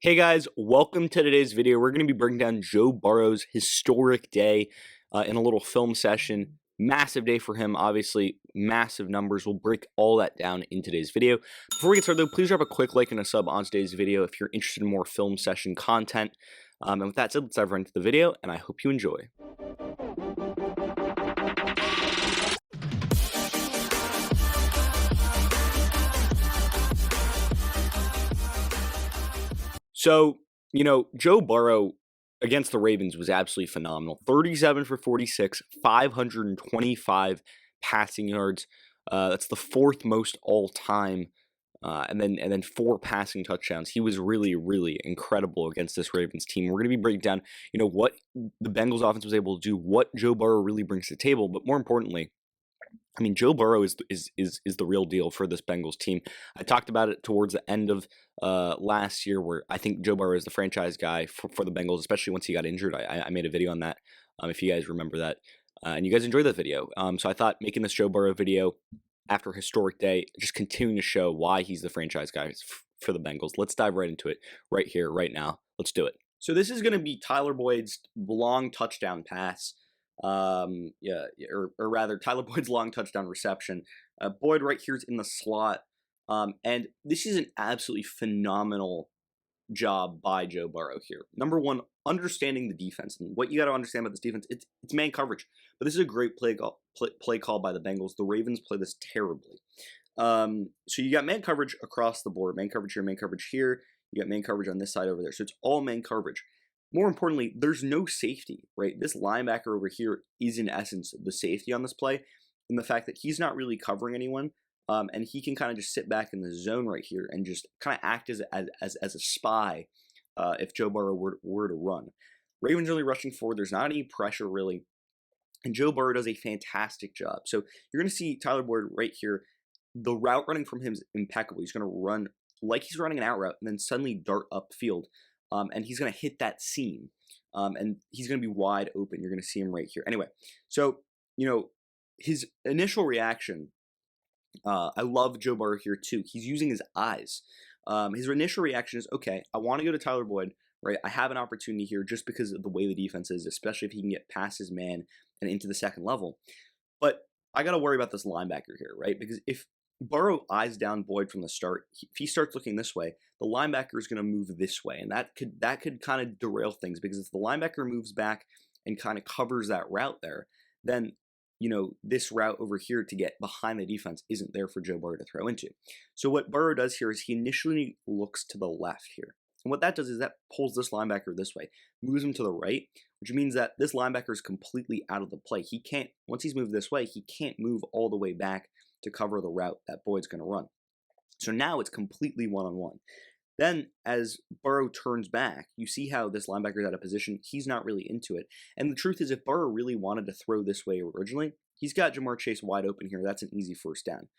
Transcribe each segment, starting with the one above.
Hey guys, welcome to today's video. We're going to be breaking down Joe Burrow's historic day in a little film session. Massive day for him, obviously, massive numbers. We'll break all that down in today's video. Before we get started, though, please drop a quick like and a sub on today's video if you're interested in more film session content. And with that said, let's dive right into the video, and I hope you enjoy. So, Joe Burrow against the Ravens was absolutely phenomenal. 37 for 46, 525 passing yards. That's the fourth most all time. And then 4 passing touchdowns. He was really, really incredible against this Ravens team. We're going to be breaking down, what the Bengals offense was able to do, what Joe Burrow really brings to the table, but more importantly, Joe Burrow is the real deal for this Bengals team. I talked about it towards the end of last year, where I think Joe Burrow is the franchise guy for the Bengals, especially once he got injured. I made a video on that, if you guys remember that, and you guys enjoyed that video. So I thought making this Joe Burrow video after a historic day, just continuing to show why he's the franchise guy for the Bengals. Let's dive right into it right here, right now. Let's do it. So this is going to be Tyler Boyd's long touchdown pass. Or rather Tyler Boyd's long touchdown reception. Boyd right here is in the slot, and this is an absolutely phenomenal job by Joe Burrow here. Number one, understanding the defense, and what you got to understand about this defense, it's man coverage. But this is a great play call by the Bengals. The Ravens play this terribly. So you got man coverage across the board, man coverage here, man coverage here. You got man coverage on this side over there. So it's all man coverage. More importantly, there's no safety, right? This linebacker over here is in essence the safety on this play, and the fact that he's not really covering anyone, and he can kind of just sit back in the zone right here and just kind of act as a spy if Joe Burrow were to run. Ravens really rushing forward. There's not any pressure really, and Joe Burrow does a fantastic job. So you're going to see Tyler Boyd right here. The route running from him is impeccable. He's going to run like he's running an out route and then suddenly dart upfield. And he's going to hit that seam, and he's going to be wide open. You're going to see him right here. Anyway, so, his initial reaction, I love Joe Burrow here too. He's using his eyes. His initial reaction is, okay, I want to go to Tyler Boyd, right? I have an opportunity here just because of the way the defense is, especially if he can get past his man and into the second level. But I got to worry about this linebacker here, right? Because if Burrow eyes down Boyd from the start, if he starts looking this way, the linebacker is going to move this way, and that could kind of derail things, because if the linebacker moves back and kind of covers that route there, then this route over here to get behind the defense isn't there for Joe Burrow to throw into. So what Burrow does here is he initially looks to the left here, and what that does is that pulls this linebacker this way, moves him to the right, which means that this linebacker is completely out of the play. He can't, once he's moved this way, he can't move all the way back to cover the route that Boyd's going to run. So now it's completely one-on-one. Then as Burrow turns back, you see how this linebacker's out of position. He's not really into it. And the truth is, if Burrow really wanted to throw this way originally, he's got Jamar Chase wide open here. That's an easy first down.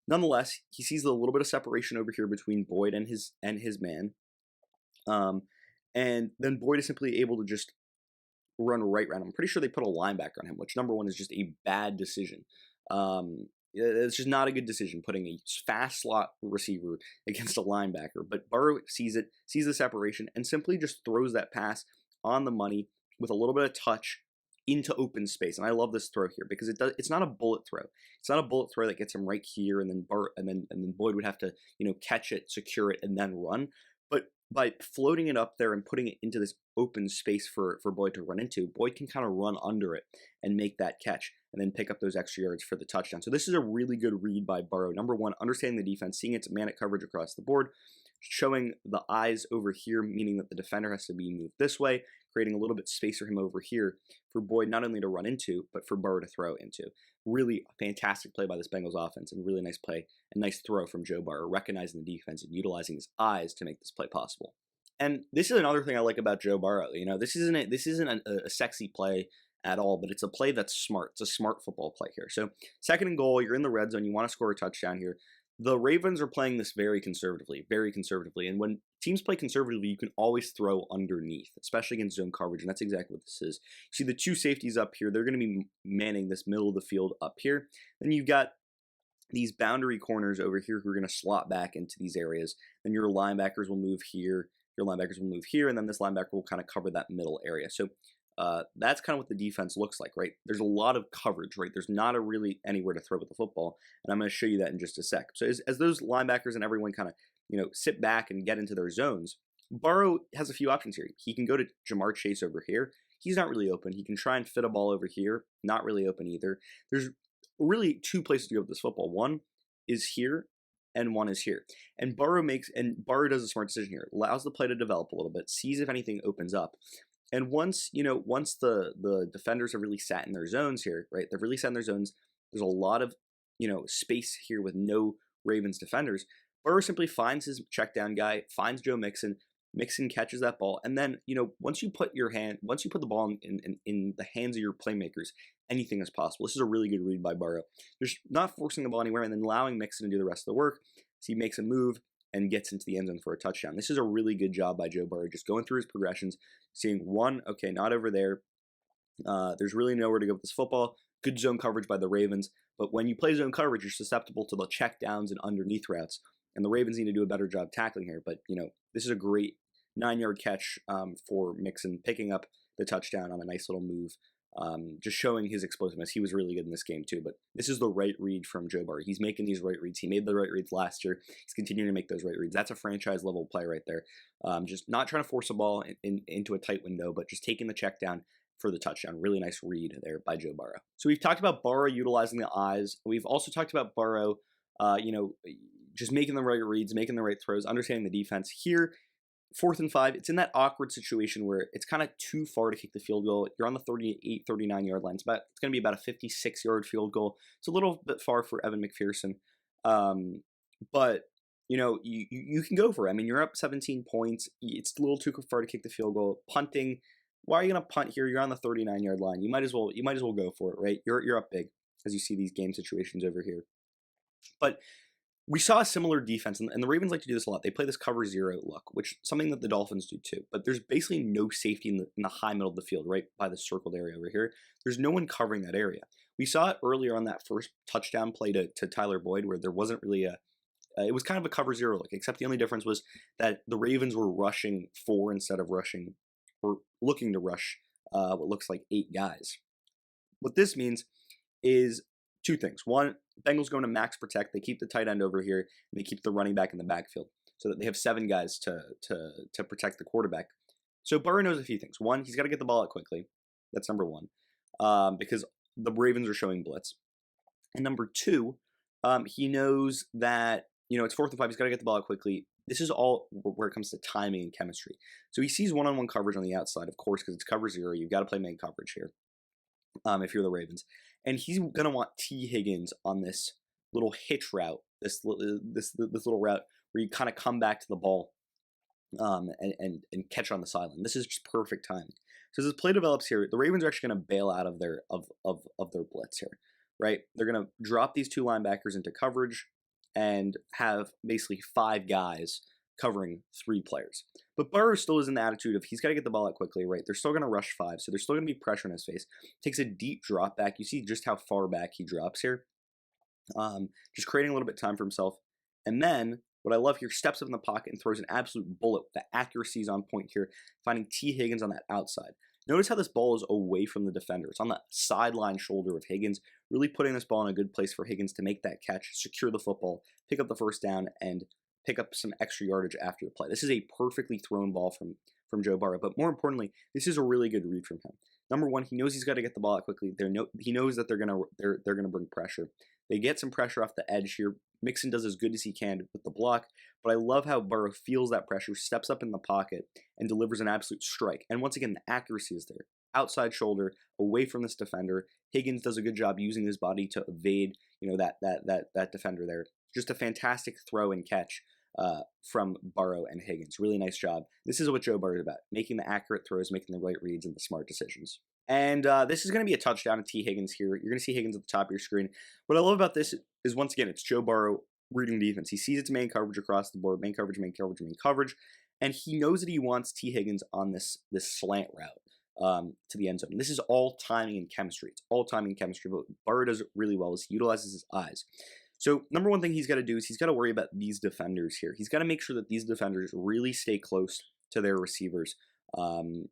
Nonetheless, he sees a little bit of separation over here between Boyd and his man. And then Boyd is simply able to just run right around him. I'm pretty sure they put a linebacker on him, which, number one, is just a bad decision. It's just not a good decision putting a fast slot receiver against a linebacker. But Burrow sees it, sees the separation, and simply just throws that pass on the money with a little bit of touch into open space. And I love this throw here because it's not a bullet throw. It's not a bullet throw that gets him right here, and then Boyd would have to catch it, secure it, and then run. But by floating it up there and putting it into this open space for Boyd to run into, Boyd can kind of run under it and make that catch and then pick up those extra yards for the touchdown. So this is a really good read by Burrow. Number one, understanding the defense, seeing its man coverage across the board, showing the eyes over here, meaning that the defender has to be moved this way, creating a little bit of space for him over here for Boyd not only to run into, but for Burrow to throw into. Really a fantastic play by this Bengals offense, and really nice play, a nice throw from Joe Burrow, recognizing the defense and utilizing his eyes to make this play possible. And this is another thing I like about Joe Burrow. This isn't a sexy play at all, but it's a play that's smart. It's a smart football play here. So second and goal, you're in the red zone, you want to score a touchdown here. The Ravens are playing this very conservatively. And when teams play conservatively, you can always throw underneath, especially against zone coverage, and that's exactly what this is. You see the two safeties up here, they're going to be manning this middle of the field up here. Then you've got these boundary corners over here who are going to slot back into these areas. Then your linebackers will move here, your linebackers will move here, and then this linebacker will kind of cover that middle area. So that's kind of what the defense looks like, right? There's a lot of coverage, right? There's not a really anywhere to throw with the football, and I'm going to show you that in just a sec. So as those linebackers and everyone kind of, sit back and get into their zones, Burrow has a few options here. He can go to Jamar Chase over here. He's not really open. He can try and fit a ball over here. Not really open either. There's really two places to go with this football. One is here, and one is here. And Burrow does a smart decision here. Allows the play to develop a little bit, sees if anything opens up. And once the defenders have really sat in their zones here, right? They've really sat in their zones. There's a lot of, space here with no Ravens defenders. Burrow simply finds his check down guy, finds Joe Mixon. Mixon catches that ball, and then once you put the ball in the hands of your playmakers, anything is possible. This is a really good read by Burrow. Just not forcing the ball anywhere and then allowing Mixon to do the rest of the work. So he makes a move and gets into the end zone for a touchdown. This is a really good job by Joe Burrow, just going through his progressions, seeing one, okay, not over there. There's really nowhere to go with this football. Good zone coverage by the Ravens, but when you play zone coverage, you're susceptible to the check downs and underneath routes, and the Ravens need to do a better job tackling here. But this is a great 9-yard catch for Mixon, picking up the touchdown on a nice little move, just showing his explosiveness. He was really good in this game too, but this is the right read from Joe Burrow. He's making these right reads. He made the right reads last year. He's continuing to make those right reads. That's a franchise level play right there. Just not trying to force a ball into a tight window, but just taking the check down for the touchdown. Really nice read there by Joe Burrow. So we've talked about Burrow utilizing the eyes. We've also talked about Burrow, just making the right reads, making the right throws, understanding the defense. Here, 4th and 5, it's in that awkward situation where it's kind of too far to kick the field goal. You're on the 38, 39-yard line. It's going to be about a 56-yard field goal. It's a little bit far for Evan McPherson. But, you can go for it. I mean, you're up 17 points. It's a little too far to kick the field goal. Punting, why are you going to punt here? You're on the 39-yard line. You might as well go for it, right? You're up big as you see these game situations over here. But we saw a similar defense, and the Ravens like to do this a lot. They play this cover zero look, which is something that the Dolphins do too. But there's basically no safety in the high middle of the field, right by the circled area over here. There's no one covering that area. We saw it earlier on that first touchdown play to Tyler Boyd, where there wasn't really it was kind of a cover zero look, except the only difference was that the Ravens were rushing 4 instead of looking to rush what looks like 8 guys. What this means is 2 things. One, Bengals going to max protect. They keep the tight end over here, and they keep the running back in the backfield so that they have 7 guys to protect the quarterback. So Burrow knows a few things. One, he's got to get the ball out quickly. That's number 1, because the Ravens are showing blitz. And number 2, he knows that it's 4th and 5. He's got to get the ball out quickly. This is all where it comes to timing and chemistry. So he sees one-on-one coverage on the outside, of course, because it's cover zero. You've got to play man coverage here. If you're the Ravens. And he's going to want T. Higgins on this little hitch route, this little route where you kind of come back to the ball and catch on the sideline. This is just perfect timing. So as this play develops here, the Ravens are actually going to bail out of their blitz here, right? They're going to drop these 2 linebackers into coverage and have basically 5 guys covering 3 players. But Burrow still is in the attitude of he's got to get the ball out quickly, right? They're still going to rush 5, so there's still going to be pressure on his face. Takes a deep drop back. You see just how far back he drops here. Just creating a little bit of time for himself. And then, what I love here, steps up in the pocket and throws an absolute bullet. The accuracy is on point here, finding T. Higgins on that outside. Notice how this ball is away from the defender. It's on the sideline shoulder of Higgins, really putting this ball in a good place for Higgins to make that catch, secure the football, pick up the first down, and pick up some extra yardage after the play. This is a perfectly thrown ball from Joe Burrow, but more importantly, this is a really good read from him. Number 1, he knows he's got to get the ball out quickly. He knows that they're gonna bring pressure. They get some pressure off the edge here. Mixon does as good as he can with the block, but I love how Burrow feels that pressure, steps up in the pocket, and delivers an absolute strike. And once again, the accuracy is there. Outside shoulder, away from this defender. Higgins does a good job using his body to evade, that defender there. Just a fantastic throw and catch from Burrow and Higgins. Really nice job. This is what Joe Burrow is about, making the accurate throws, making the right reads, and the smart decisions. And this is going to be a touchdown to T. Higgins here. You're going to see Higgins at the top of your screen. What I love about this is, once again, it's Joe Burrow reading defense. He sees it's man coverage across the board, man coverage, man coverage, man coverage, and he knows that he wants T. Higgins on this slant route to the end zone. And this is all timing and chemistry. It's all timing and chemistry, but Burrow does it really well is he utilizes his eyes. So number 1 thing he's got to do is he's got to worry about these defenders here. He's got to make sure that these defenders really stay close to their receivers in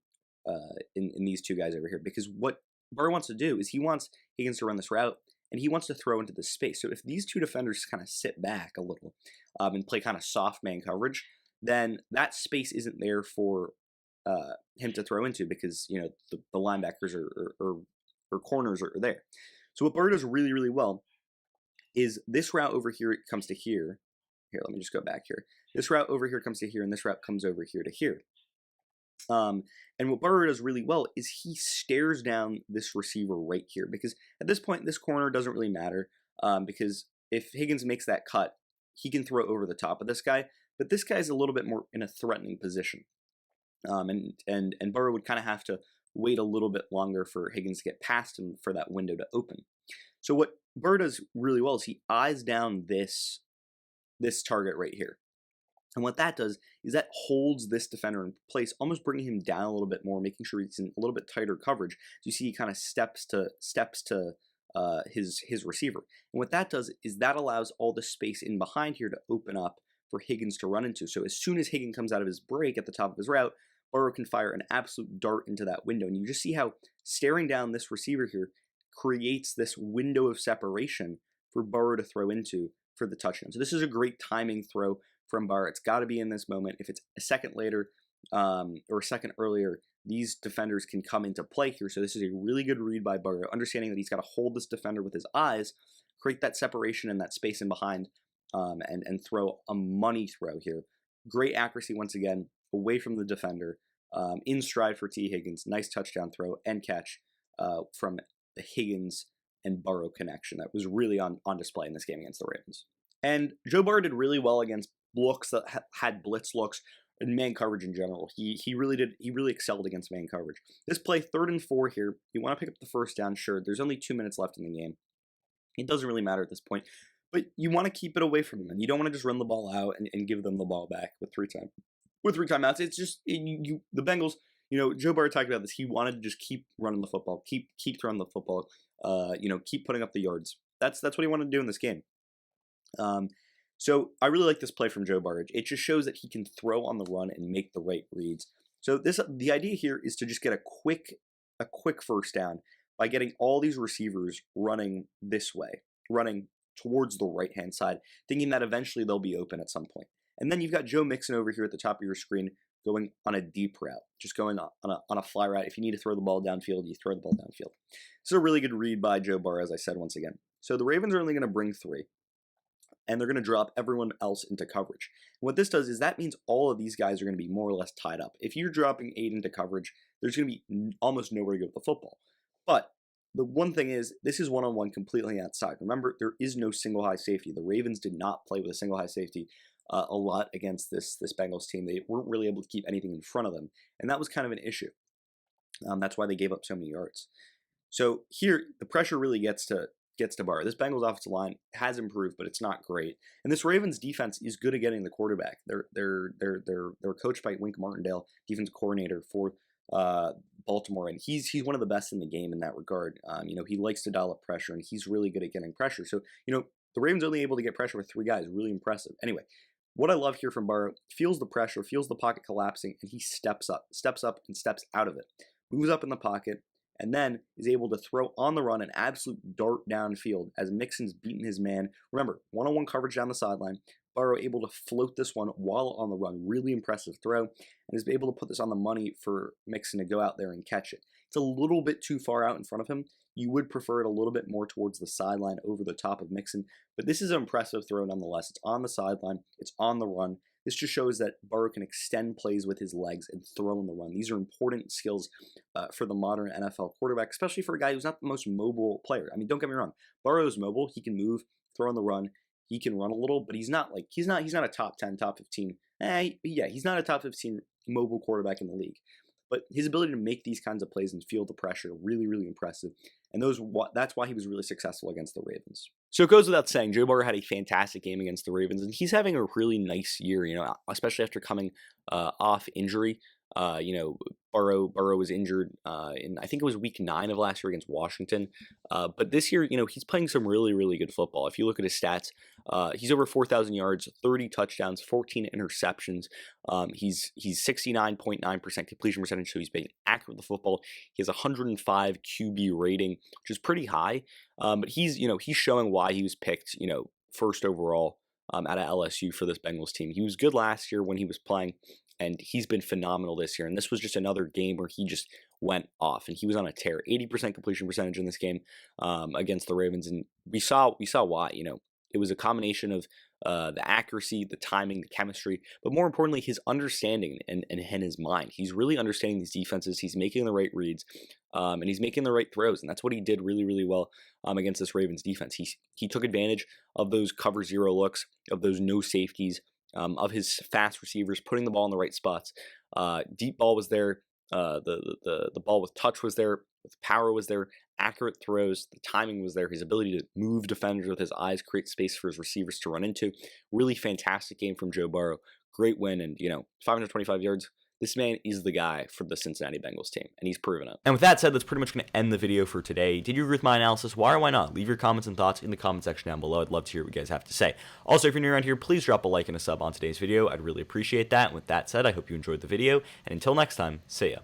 these two guys over here. Because what Burrow wants to do is he wants Higgins to run this route, and he wants to throw into this space. So if these two defenders kind of sit back a little and play kind of soft man coverage, then that space isn't there for him to throw into, because the linebackers or corners are there. So what Burrow does really, really well is this route over here comes to here. Here, let me just go back here. This route over here comes to here, and this route comes over here to here. And what Burrow does really well is he stares down this receiver right here, because at this point, this corner doesn't really matter, because if Higgins makes that cut, he can throw over the top of this guy, but this guy's a little bit more in a threatening position. And Burrow would kind of have to wait a little bit longer for Higgins to get past him for that window to open. So what Burrow does really well is he eyes down this target right here. And what that does is that holds this defender in place, almost bringing him down a little bit more, making sure he's in a little bit tighter coverage. So you see he kind of steps to his receiver. And what that does is that allows all the space in behind here to open up for Higgins to run into. So as soon as Higgins comes out of his break at the top of his route, Burrow can fire an absolute dart into that window. And you just see how staring down this receiver here creates this window of separation for Burrow to throw into for the touchdown. So this is a great timing throw from Burrow. It's got to be in this moment. If it's a second later or a second earlier, these defenders can come into play here. So this is a really good read by Burrow, understanding that he's got to hold this defender with his eyes, create that separation and that space in behind, and throw a money throw here. Great accuracy once again, away from the defender, in stride for T. Higgins. Nice touchdown throw and catch from the Higgins and Burrow connection that was really on display in this game against the Ravens. And Joe Burrow did really well against looks that had blitz looks and man coverage in general. He really excelled against man coverage. This play, 3rd and 4 here. You want to pick up the first down, sure. There's only 2 minutes left in the game. It doesn't really matter at this point. But you want to keep it away from them. You don't want to just run the ball out and give them the ball back with three timeouts. It's just the Bengals. Joe Burrow talked about this. He wanted to just keep running the football, keep throwing the football. Keep putting up the yards. That's what he wanted to do in this game. So I really like this play from Joe Burrow. It just shows that he can throw on the run and make the right reads. So the idea here is to just get a quick first down by getting all these receivers running this way, running towards the right-hand side, thinking that eventually they'll be open at some point. And then you've got Joe Mixon over here at the top of your screen going on a deep route, just going on a fly route. If you need to throw the ball downfield, you throw the ball downfield. This is a really good read by Joe Burrow, as I said once again. So the Ravens are only going to bring 3, and they're going to drop everyone else into coverage. And what this does is that means all of these guys are going to be more or less tied up. If you're dropping 8 into coverage, there's going to be almost nowhere to go with the football. But the one thing is, this is one-on-one completely outside. Remember, there is no single high safety. The Ravens did not play with a single high safety a lot against this Bengals team. They weren't really able to keep anything in front of them, and that was kind of an issue. That's why they gave up so many yards. So here, the pressure really gets to Burrow. This Bengals offensive line has improved, but it's not great. And this Ravens defense is good at getting the quarterback. They're coached by Wink Martindale, defense coordinator for Baltimore, and he's one of the best in the game in that regard. He likes to dial up pressure, and he's really good at getting pressure. So the Ravens only able to get pressure with 3 guys, really impressive. Anyway, what I love here from Burrow, feels the pressure, feels the pocket collapsing, and he steps up and steps out of it, moves up in the pocket, and then is able to throw on the run an absolute dart downfield as Mixon's beating his man. Remember, one-on-one coverage down the sideline. Burrow able to float this one while on the run. Really impressive throw, and is able to put this on the money for Mixon to go out there and catch it. It's a little bit too far out in front of him. You would prefer it a little bit more towards the sideline over the top of Mixon, but this is an impressive throw nonetheless. It's on the sideline. It's on the run. This just shows that Burrow can extend plays with his legs and throw in the run. These are important skills for the modern NFL quarterback, especially for a guy who's not the most mobile player. I mean, don't get me wrong. Burrow's mobile. He can move, throw on the run. He can run a little, but he's not a top 10, top 15. He's not a top 15 mobile quarterback in the league. But his ability to make these kinds of plays and feel the pressure, really, really impressive. And that's why he was really successful against the Ravens. So it goes without saying, Joe Burrow had a fantastic game against the Ravens, and he's having a really nice year, especially after coming off injury. Burrow was injured in, I think it was week 9 of last year against Washington. But this year, he's playing some really, really good football. If you look at his stats, he's over 4,000 yards, 30 touchdowns, 14 interceptions. He's 69.9% completion percentage, so he's being accurate with the football. He has 105 QB rating, which is pretty high. But he's showing why he was picked, first overall out of LSU for this Bengals team. He was good last year when he was playing, and he's been phenomenal this year. And this was just another game where he just went off, and he was on a tear. 80% completion percentage in this game against the Ravens, and we saw why. It was a combination of the accuracy, the timing, the chemistry, but more importantly, his understanding and his mind. He's really understanding these defenses. He's making the right reads, and he's making the right throws, and that's what he did really, really well against this Ravens defense. He took advantage of those cover zero looks, of those no safeties, of his fast receivers, putting the ball in the right spots. Deep ball was there. The ball with touch was there. With power was there. Accurate throws. The timing was there. His ability to move defenders with his eyes, create space for his receivers to run into. Really fantastic game from Joe Burrow. Great win, and 525 yards. This man is the guy for the Cincinnati Bengals team, and he's proven it. And with that said, that's pretty much going to end the video for today. Did you agree with my analysis? Why or why not? Leave your comments and thoughts in the comment section down below. I'd love to hear what you guys have to say. Also, if you're new around here, please drop a like and a sub on today's video. I'd really appreciate that. And with that said, I hope you enjoyed the video, and until next time, see ya.